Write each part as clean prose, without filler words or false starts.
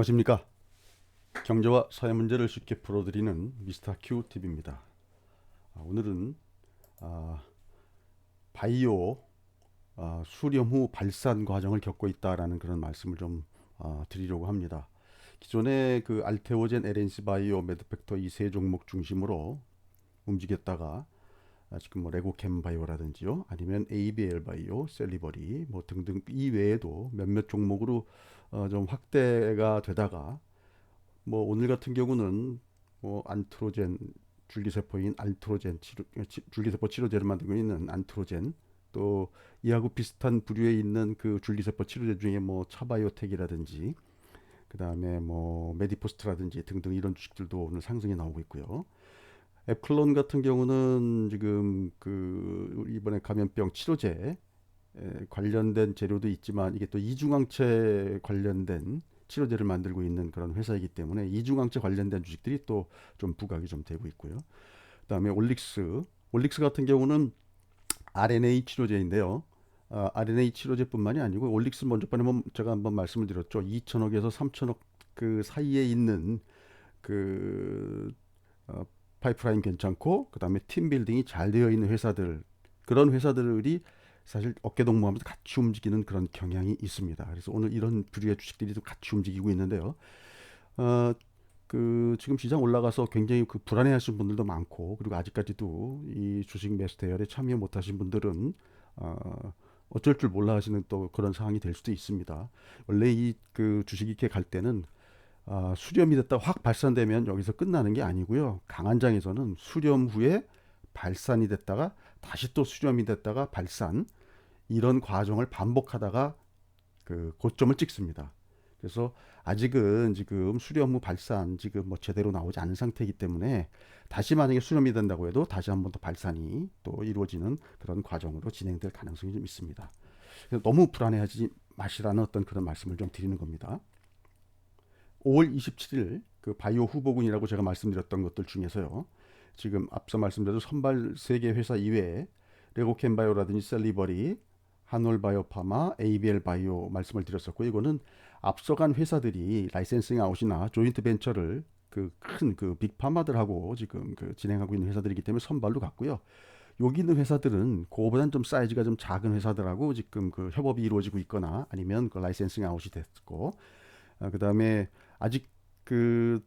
안녕하십니까. 경제와 사회 문제를 쉽게 풀어드리는 미스터 큐 TV입니다. 오늘은 아, 바이오 수렴 후 발산 과정을 겪고 있다라는 그런 말씀을 좀 드리려고 합니다. 기존에 그 알테오젠, LNC 바이오, 매드팩터 이 세 종목 중심으로 움직였다가 지금 뭐 레고캠 바이오라든지요, 아니면 ABL 바이오, 셀리버리 뭐 등등 이외에도 몇몇 종목으로 좀 확대가 되다가 뭐 오늘 같은 경우는 뭐 안트로젠 줄기세포인 알트로젠 줄기세포 치료제를 만들고 있는 안트로젠, 또 이하고 비슷한 부류에 있는 그 줄기세포 치료제 중에 뭐 차바이오텍이라든지 그다음에 뭐 메디포스트라든지 등등 이런 주식들도 오늘 상승이 나오고 있고요. 앱클론 같은 경우는 지금 그 이번에 감염병 치료제 관련된 재료도 있지만 이게 또 이중항체 관련된 치료제를 만들고 있는 그런 회사이기 때문에 이중항체 관련된 주식들이 또 좀 부각이 좀 되고 있고요. 그다음에 올릭스 같은 경우는 RNA 치료제인데요. RNA 치료제뿐만이 아니고 올릭스 먼저 번에 제가 한번 말씀을 드렸죠. 2천억에서 3천억 그 사이에 있는 그 어, 파이프라인 괜찮고 그다음에 팀 빌딩이 잘 되어 있는 회사들, 그런 회사들이 사실 어깨 동무하면서 같이 움직이는 그런 경향이 있습니다. 그래서 오늘 이런 부류의 주식들이 좀 같이 움직이고 있는데요. 어, 그 지금 시장 올라가서 굉장히 그 불안해하시는 분들도 많고, 그리고 아직까지도 이 주식 매수 대열에 참여 못하신 분들은 어쩔 줄 몰라 하시는 또 그런 상황이 될 수도 있습니다. 원래 이 그 주식이 이렇게 갈 때는 수렴이 됐다 확 발산되면 여기서 끝나는 게 아니고요. 강한장에서는 수렴 후에 발산이 됐다가 다시 또 수렴이 됐다가 발산, 이런 과정을 반복하다가 그 고점을 찍습니다. 그래서 아직은 지금 수렴 후 발산 지금 뭐 제대로 나오지 않은 상태이기 때문에 다시 만약에 수렴이 된다고 해도 다시 한번 더 발산이 또 이루어지는 그런 과정으로 진행될 가능성이 좀 있습니다. 그래서 너무 불안해하지 마시라는 어떤 그런 말씀을 좀 드리는 겁니다. 5월 27일 그 바이오 후보군이라고 제가 말씀드렸던 것들 중에서요. 지금 앞서 말씀드린 선발 3개 회사 이외에 레고캠 바이오라든지 셀리버리, 한올 바이오파마, ABL 바이오 말씀을 드렸었고, 이거는 앞서간 회사들이 라이센싱 아웃이나 조인트 벤처를 그 큰 그 빅파마들하고 지금 그 진행하고 있는 회사들이기 때문에 선발로 갔고요. 여기 있는 회사들은 그거보다는 좀 사이즈가 좀 작은 회사들하고 지금 그 협업이 이루어지고 있거나 아니면 그 라이센싱 아웃이 됐고, 그다음에 아직 그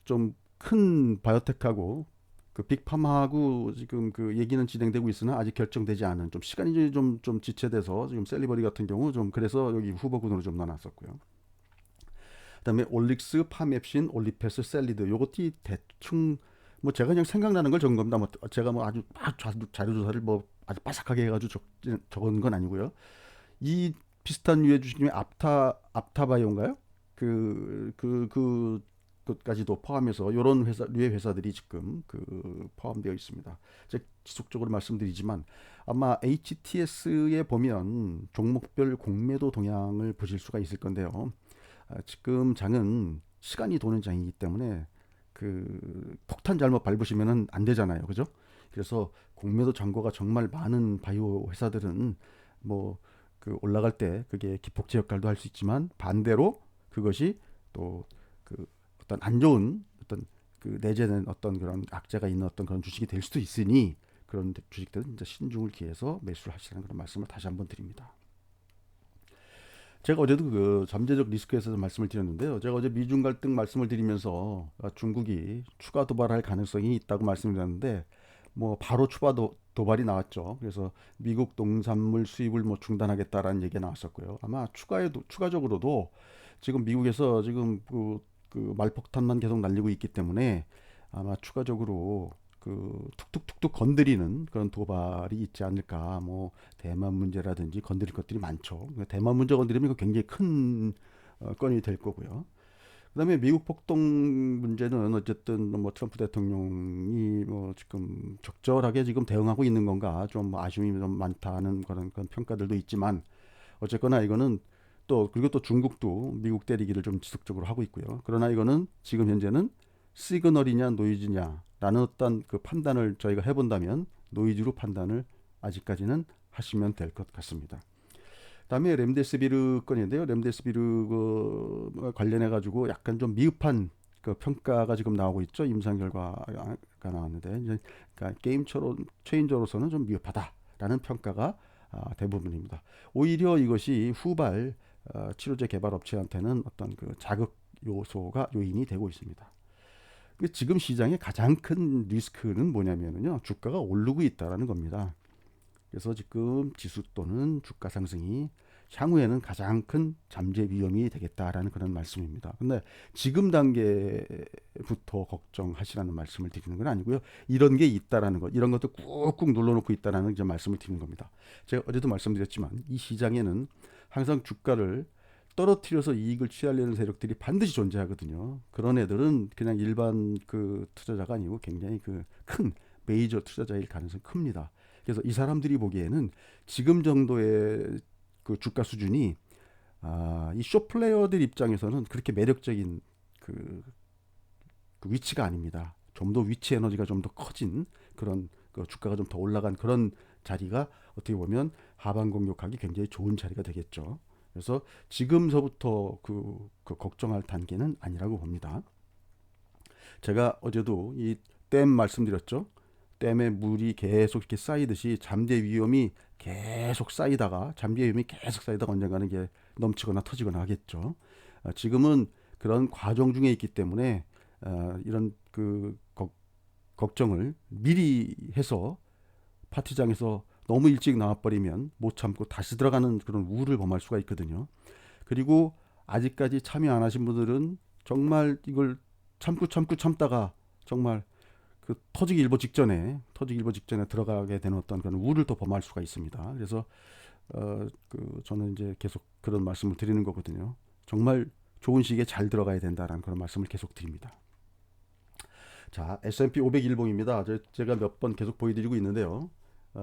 좀 큰 바이오텍하고 그 빅파마하고 지금 그 얘기는 진행되고 있으나 아직 결정되지 않은, 좀 시간이 좀 지체돼서 지금 셀리버리 같은 경우 좀 그래서 여기 후보군으로 좀 넣어놨었고요. 그다음에 올릭스, 파맵신, 올리패스, 셀리드 요것이 대충 뭐 제가 그냥 생각나는 걸 적은 겁니다. 뭐 제가 뭐 아주 막 자료 조사를 뭐 아주 빠삭하게 해가지고 적은 건 아니고요. 이 비슷한 유해 주식 중에 앞타바이오인가요? 그것까지도 포함해서 이런 회사 류의 회사들이 지금 그 포함되어 있습니다. 제가 지속적으로 말씀드리지만 아마 HTS에 보면 종목별 공매도 동향을 보실 수가 있을 건데요. 지금 장은 시간이 도는 장이기 때문에 그 폭탄 잘못 밟으시면은 안 되잖아요, 그죠? 그래서 공매도 잔고가 정말 많은 바이오 회사들은 뭐 그 올라갈 때 그게 기폭제 역할도 할 수 있지만, 반대로 그것이 또 그 어떤 안 좋은 어떤 그 내재된 어떤 그런 악재가 있는 어떤 그런 주식이 될 수도 있으니 그런 주식들은 이제 신중을 기해서 매수를 하시라는 그런 말씀을 다시 한번 드립니다. 제가 어제도 그 잠재적 리스크에 서 말씀을 드렸는데요. 제가 어제 미중 갈등 말씀을 드리면서 중국이 추가 도발할 가능성이 있다고 말씀드렸는데 뭐 바로 추가 도발이 나왔죠. 그래서 미국 농산물 수입을 뭐 중단하겠다라는 얘기가 나왔었고요. 아마 추가적으로도 지금 미국에서 지금 그 말폭탄만 계속 날리고 있기 때문에 아마 추가적으로 그 툭툭툭툭 건드리는 그런 도발이 있지 않을까. 뭐 대만 문제라든지 건드릴 것들이 많죠. 그러니까 대만 문제 건드리면 이거 굉장히 큰 건이 될 거고요. 그다음에 미국 폭동 문제는 어쨌든 뭐 트럼프 대통령이 뭐 지금 적절하게 지금 대응하고 있는 건가 좀 아쉬움이 좀 많다는 그런 평가들도 있지만, 어쨌거나 이거는 또 그리고 또 중국도 미국 때리기를 좀 지속적으로 하고 있고요. 그러나 이거는 지금 현재는 시그널이냐 노이즈냐라는 어떤 그 판단을 저희가 해본다면 노이즈로 판단을 아직까지는 하시면 될 것 같습니다. 다음에 렘데시비르 건인데요. 렘데시비르 그 관련해 가지고 약간 좀 미흡한 그 평가가 지금 나오고 있죠. 임상 결과가 나왔는데 이제 그러니까 게임처럼 체인저로서는 좀 미흡하다라는 평가가 대부분입니다. 오히려 이것이 후발 치료제 개발 업체한테는 어떤 그 자극 요소가 요인이 되고 있습니다. 지금 시장의 가장 큰 리스크는 뭐냐면요, 주가가 오르고 있다라는 겁니다. 그래서 지금 지수 또는 주가 상승이 향후에는 가장 큰 잠재 위험이 되겠다라는 그런 말씀입니다. 근데 지금 단계부터 걱정하시라는 말씀을 드리는 건 아니고요. 이런 게 있다라는 것, 이런 것도 꾹꾹 눌러놓고 있다라는 이제 말씀을 드리는 겁니다. 제가 어제도 말씀드렸지만 이 시장에는 항상 주가를 떨어뜨려서 이익을 취하려는 세력들이 반드시 존재하거든요. 그런 애들은 그냥 일반 그 투자자가 아니고 굉장히 그 큰 메이저 투자자일 가능성이 큽니다. 그래서 이 사람들이 보기에는 지금 정도의 그 주가 수준이 이 쇼플레이어들 입장에서는 그렇게 매력적인 그 위치가 아닙니다. 좀 더 위치 에너지가 좀 더 커진 그런 그 주가가 좀 더 올라간 그런 자리가 어떻게 보면 하방 공격하기 굉장히 좋은 자리가 되겠죠. 그래서 지금서부터 그 걱정할 단계는 아니라고 봅니다. 제가 어제도 이 댐 말씀드렸죠. 댐에 물이 계속 이렇게 쌓이듯이 잠재 위험이 계속 쌓이다가 언젠가는 이게 넘치거나 터지거나 하겠죠. 지금은 그런 과정 중에 있기 때문에 이런 그 걱정을 미리 해서 파티장에서 너무 일찍 나와버리면 못 참고 다시 들어가는 그런 우를 범할 수가 있거든요. 그리고 아직까지 참여 안 하신 분들은 정말 이걸 참다가 정말 그 터지기 일보 직전에 들어가게 되는 어떤 그런 우를 또 범할 수가 있습니다. 그래서 저는 이제 계속 그런 말씀을 드리는 거거든요. 정말 좋은 시기에 잘 들어가야 된다라는 그런 말씀을 계속 드립니다. 자, S&P 500 일봉입니다. 제가 몇 번 계속 보여드리고 있는데요.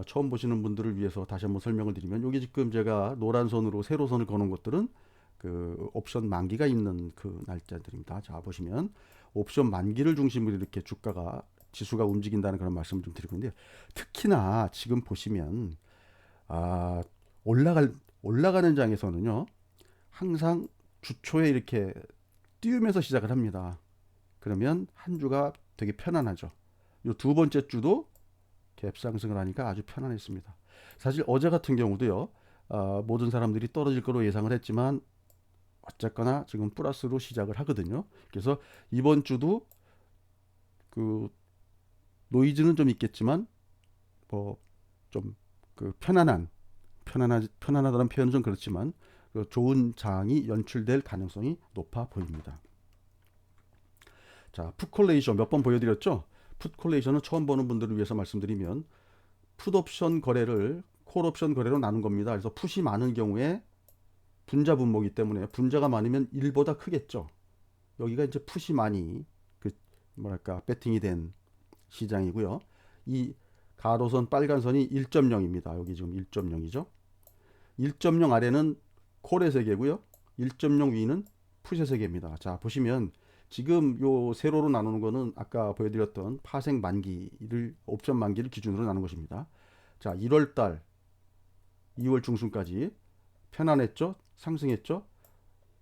처음 보시는 분들을 위해서 다시 한번 설명을 드리면, 여기 지금 제가 노란 선으로 세로선을 거는 것들은 그 옵션 만기가 있는 그 날짜들입니다. 자, 보시면 옵션 만기를 중심으로 이렇게 지수가 움직인다는 그런 말씀을 좀 드리고 있는데, 특히나 지금 보시면 올라가는 장에서는요, 항상 주초에 이렇게 띄우면서 시작을 합니다. 그러면 한 주가 되게 편안하죠. 이 두 번째 주도 갭 상승을 하니까 아주 편안했습니다. 사실 어제 같은 경우도요, 모든 사람들이 떨어질 거로 예상을 했지만 어쨌거나 지금 플러스로 시작을 하거든요. 그래서 이번 주도 그 노이즈는 좀 있겠지만 뭐 좀 그 편안하다는 표현은 좀 그렇지만 그 좋은 장이 연출될 가능성이 높아 보입니다. 자, 풋콜레이션 몇 번 보여드렸죠? 풋콜레이션은 처음 보는 분들을 위해서 말씀드리면 풋옵션 거래를 콜옵션 거래로 나눈 겁니다. 그래서 풋이 많은 경우에 분자 분모이기 때문에 분자가 많으면 1보다 크겠죠. 여기가 이제 풋이 많이 배팅이 된 시장이고요. 이 가로선 빨간 선이 1.0입니다. 여기 지금 1.0이죠. 1.0 아래는 콜의 세계고요. 1.0 위는 풋의 세계입니다. 자, 보시면 지금 요 세로로 나누는 거는 아까 보여드렸던 파생 만기를 옵션 만기를 기준으로 나눈 것입니다. 자, 1월달 2월 중순까지 편안했죠? 상승했죠?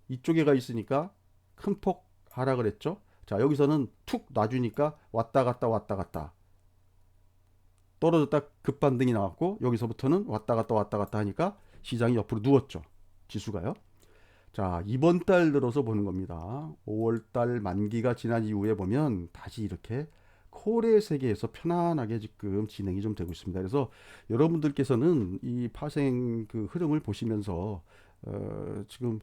이쪽에 가 있으니까 큰 폭 하락을 했죠? 자, 여기서는 툭 놔주니까 왔다 갔다 떨어졌다 급반등이 나왔고, 여기서부터는 왔다 갔다 하니까 시장이 옆으로 누웠죠. 지수가요. 자, 이번 달 들어서 보는 겁니다. 5월 달 만기가 지난 이후에 보면 다시 이렇게 콜의 세계에서 편안하게 지금 진행이 좀 되고 있습니다. 그래서 여러분들께서는 이 파생 그 흐름을 보시면서 지금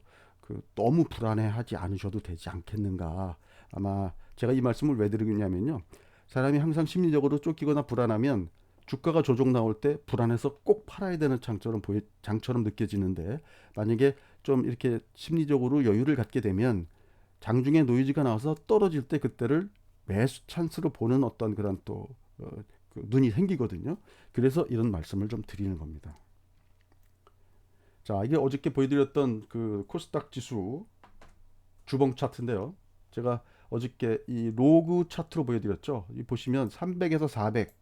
너무 불안해하지 않으셔도 되지 않겠는가. 아마 제가 이 말씀을 왜 드리냐면요, 사람이 항상 심리적으로 쫓기거나 불안하면 주가가 조정 나올 때 불안해서 꼭 팔아야 되는 장처럼 느껴지는데, 만약에 좀 이렇게 심리적으로 여유를 갖게 되면 장중에 노이즈가 나와서 떨어질 때 그때를 매수 찬스로 보는 어떤 그런 또 그 눈이 생기거든요. 그래서 이런 말씀을 좀 드리는 겁니다. 자, 이게 어저께 보여드렸던 그 코스닥 지수 주봉 차트인데요. 제가 어저께 이 로그 차트로 보여드렸죠. 이 보시면 300에서 400,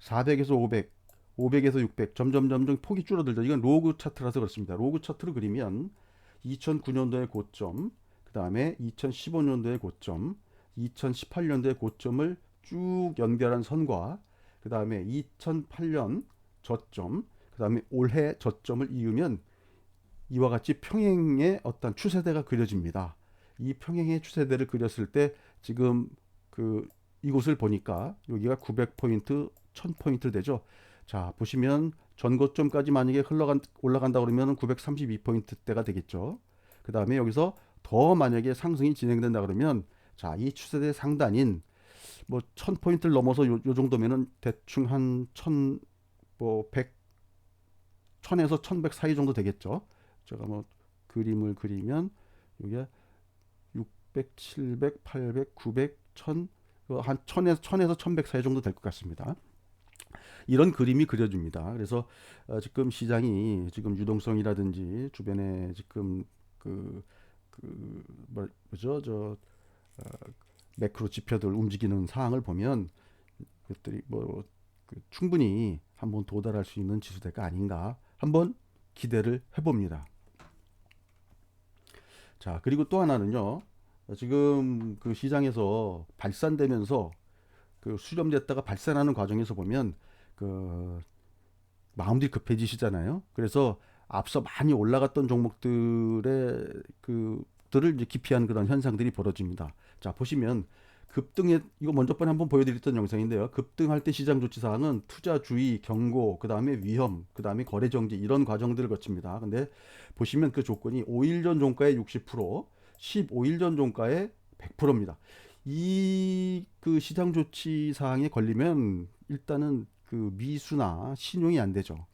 400에서 500, 500에서 600 점점 폭이 줄어들죠. 이건 로그 차트라서 그렇습니다. 로그 차트로 그리면 2009년도의 고점, 그 다음에 2015년도의 고점, 2018년도의 고점을 쭉 연결한 선과 그 다음에 2008년 저점, 그 다음에 올해 저점을 이으면 이와 같이 평행의 어떤 추세대가 그려집니다. 이 평행의 추세대를 그렸을 때 지금 그 이곳을 보니까 여기가 900포인트, 1000포인트 되죠. 자, 보시면 전고점까지 만약에 올라간다 그러면 932포인트대가 되겠죠. 그 다음에 여기서 더 만약에 상승이 진행된다 그러면 자, 이 추세대 상단인 뭐 1000포인트를 넘어서 요 정도면은 대충 한 1000, 뭐 100, 1000에서 1100 사이 정도 되겠죠. 제가 뭐 그림을 그리면 이게 600, 700, 800, 900, 1000, 한 1000에서 1100 사이 정도 될 것 같습니다. 이런 그림이 그려집니다. 그래서 지금 시장이 지금 유동성이라든지 주변에 지금 뭐죠? 매크로 지표들 움직이는 사항을 보면 것들이 충분히 한번 도달할 수 있는 지수대가 아닌가 한번 기대를 해봅니다. 자, 그리고 또 하나는요. 지금 그 시장에서 발산되면서 그 수렴됐다가 발산하는 과정에서 보면 그 마음들이 급해지시잖아요. 그래서 앞서 많이 올라갔던 종목들의 그들을 이제 기피한 그런 현상들이 벌어집니다. 자, 보시면 급등에 이거 먼저 번에 한번 보여드렸던 영상인데요. 급등할 때 시장 조치 사항은 투자 주의, 경고, 그 다음에 위험, 그 다음에 거래 정지 이런 과정들을 거칩니다. 근데 보시면 그 조건이 5일 전 종가의 60%, 15일 전 종가의 100%입니다. 이 그 시장 조치 사항에 걸리면 일단은 그 미수나 신용이 안 되죠.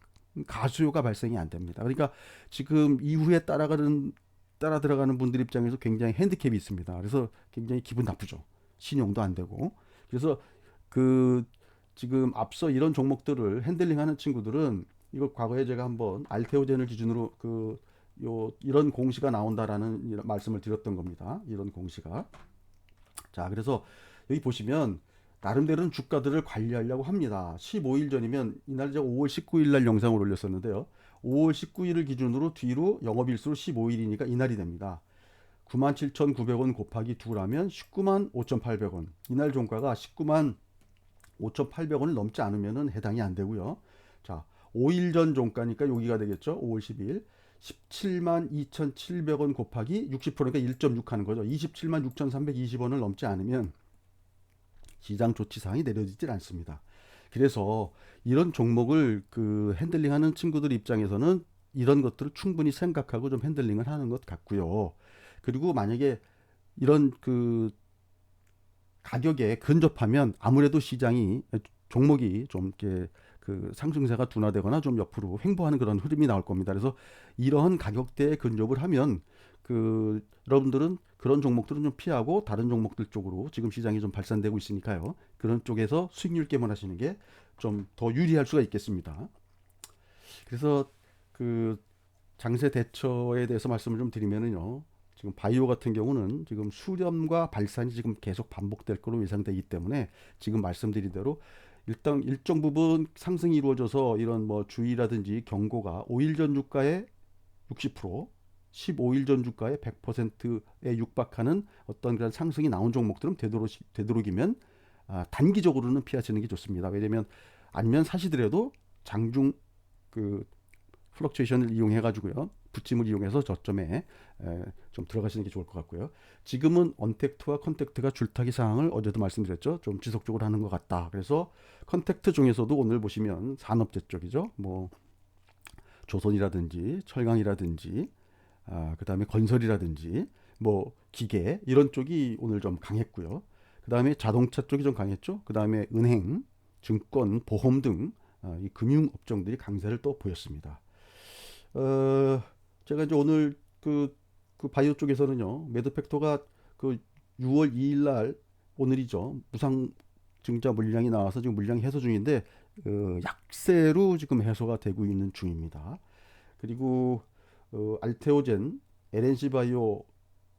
가수요가 발생이 안 됩니다. 그러니까 지금 이후에 따라 들어가는 분들 입장에서 굉장히 핸디캡이 있습니다. 그래서 굉장히 기분 나쁘죠. 신용도 안 되고. 그래서 그 지금 앞서 이런 종목들을 핸들링하는 친구들은 이거 과거에 제가 한번 알테오젠을 기준으로 이런 공시가 나온다라는 이런 말씀을 드렸던 겁니다. 이런 공시가. 자, 그래서 여기 보시면 나름대로는 주가들을 관리하려고 합니다. 15일 전이면 이날 제가 5월 19일 날 영상을 올렸었는데요. 5월 19일을 기준으로 뒤로 영업일수로 15일이니까 이날이 됩니다. 97,900원 곱하기 2라면 19만 5,800원. 이날 종가가 19만 5,800원을 넘지 않으면 해당이 안 되고요. 자, 5일 전 종가니까 여기가 되겠죠. 5월 10일. 17만 2,700원 곱하기 60%니까 1.6 하는 거죠. 27만 6,320원을 넘지 않으면 시장 조치 사항이 내려지질 않습니다. 그래서 이런 종목을 그 핸들링하는 친구들 입장에서는 이런 것들을 충분히 생각하고 좀 핸들링을 하는 것 같고요. 그리고 만약에 이런 그 가격에 근접하면 아무래도 시장이 종목이 좀 이렇게 그 상승세가 둔화되거나 좀 옆으로 횡보하는 그런 흐름이 나올 겁니다. 그래서 이러한 가격대에 근접을 하면 그 여러분들은 그런 종목들은 좀 피하고 다른 종목들 쪽으로 지금 시장이 좀 발산되고 있으니까요. 그런 쪽에서 수익률 깨문하시는 게 좀 더 유리할 수가 있겠습니다. 그래서 그 장세 대처에 대해서 말씀을 좀 드리면은요. 지금 바이오 같은 경우는 지금 수렴과 발산이 지금 계속 반복될 거로 예상되기 때문에 지금 말씀드린 대로 일단 일정 부분 상승이 이루어져서 이런 뭐 주의라든지 경고가 5일 전 주가의 60%, 15일 전 주가의 100%에 육박하는 어떤 그런 상승이 나온 종목들은 되도록이면 단기적으로는 피하시는 게 좋습니다. 왜냐면 아니면 사시더라도 장중 그 플럭츄에이션을 이용해 가지고요. 붙임을 이용해서 저점에 좀 들어가시는 게 좋을 것 같고요. 지금은 언택트와 컨택트가 줄타기 상황을 어제도 말씀드렸죠. 좀 지속적으로 하는 것 같다. 그래서 컨택트 중에서도 오늘 보시면 산업재 쪽이죠. 뭐 조선이라든지 철강이라든지 그다음에 건설이라든지 뭐 기계 이런 쪽이 오늘 좀 강했고요. 그다음에 자동차 쪽이 좀 강했죠. 그다음에 은행, 증권, 보험 등 이 금융 업종들이 강세를 또 보였습니다. 어, 제가 이제 오늘 그 바이오 쪽에서는요, 매도 팩터가 그 6월 2일 날 오늘이죠. 무상증자 물량이 나와서 지금 물량이 해소 중인데, 약세로 지금 해소가 되고 있는 중입니다. 그리고, 알테오젠, LNC 바이오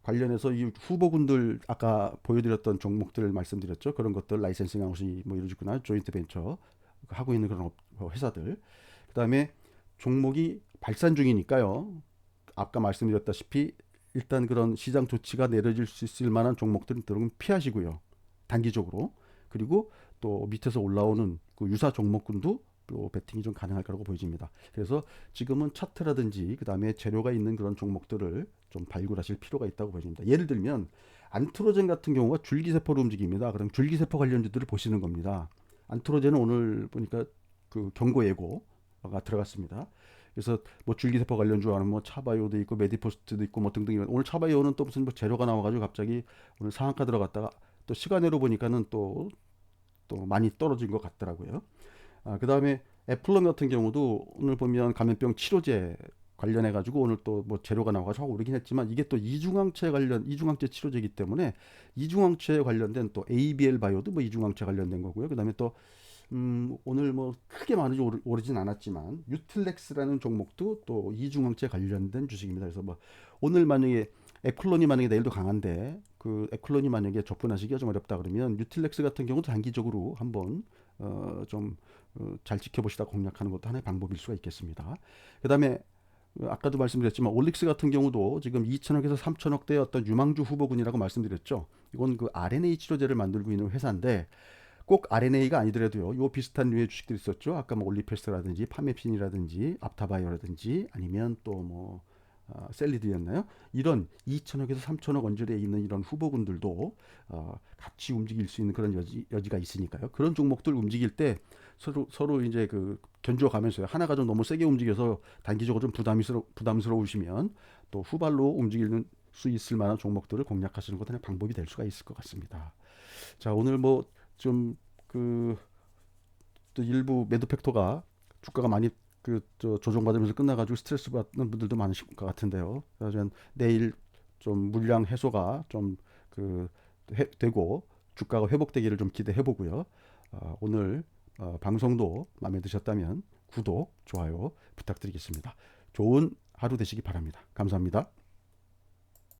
관련해서 이 후보군들 아까 보여드렸던 종목들 말씀드렸죠. 그런 것들 라이센싱 아웃이 뭐 이루어지거나 조인트 벤처 하고 있는 그런 회사들. 그다음에 종목이 발산 중이니까요. 아까 말씀드렸다시피 일단 그런 시장 조치가 내려질 수 있을 만한 종목들은 조금 피하시고요. 단기적으로. 그리고 또 밑에서 올라오는 그 유사 종목군도 또 베팅이 좀 가능할 거라고 보여집니다. 그래서 지금은 차트라든지 그다음에 재료가 있는 그런 종목들을 좀 발굴하실 필요가 있다고 보여집니다. 예를 들면 안트로젠 같은 경우가 줄기세포로 움직입니다. 그럼 줄기세포 관련주들을 보시는 겁니다. 안트로젠은 오늘 보니까 그 경고 예고가 들어갔습니다. 그래서 뭐 줄기세포 관련주 하는 뭐 차바이오도 있고 메디포스트도 있고 뭐 등등. 오늘 차바이오는 또 무슨 뭐 재료가 나와가지고 갑자기 오늘 상한가 들어갔다가 또 시간으로 보니까는 또 많이 떨어진 것 같더라고요. 그 다음에 애플론 같은 경우도 오늘 보면 감염병 치료제 관련해 가지고 오늘 또 뭐 재료가 나와가지고 오르긴 했지만 이게 또 이중항체 치료제이기 때문에 이중항체에 관련된 또 ABL 바이오도 뭐 이중항체 관련된 거고요. 그다음에 또 오늘 뭐 크게 많이 오르진 않았지만 유틸렉스라는 종목도 또 이중항체 관련된 주식입니다. 그래서 뭐 오늘 만약에 에클론이 만약에 내일도 강한데 그 에클론이 만약에 접근하시기가 좀 어렵다 그러면 유틸렉스 같은 경우도 단기적으로 한번 좀 잘 지켜보시다 공략하는 것도 하나의 방법일 수가 있겠습니다. 그다음에 아까도 말씀드렸지만 올릭스 같은 경우도 지금 2천억에서 3천억대의 어떤 유망주 후보군이라고 말씀드렸죠. 이건 그 RNA 치료제를 만들고 있는 회사인데 꼭 RNA가 아니더라도요. 요 비슷한 류의 주식들이 있었죠. 아까 뭐 올리페스라든지 파메핀이라든지 앞타바이오라든지 아니면 또뭐 셀리드였나요? 이런 2천억에서 3천억 언저리에 있는 이런 후보군들도 같이 움직일 수 있는 그런 여지가 있으니까요. 그런 종목들 움직일 때 서로 이제 그 견주어 가면서요. 하나가 좀 너무 세게 움직여서 단기적으로 좀 부담스러우시면 또 후발로 움직이는 수 있을 만한 종목들을 공략하시는 것도 하나의 방법이 될 수가 있을 것 같습니다. 자, 오늘 뭐 좀 그 또 일부 매도 팩터가 주가가 많이 조정받으면서 끝나가지고 스트레스 받는 분들도 많으실 것 같은데요. 그래서 내일 좀 물량 해소가 좀 되고 주가가 회복되기를 좀 기대해 보고요. 오늘 방송도 마음에 드셨다면 구독, 좋아요 부탁드리겠습니다. 좋은 하루 되시기 바랍니다. 감사합니다.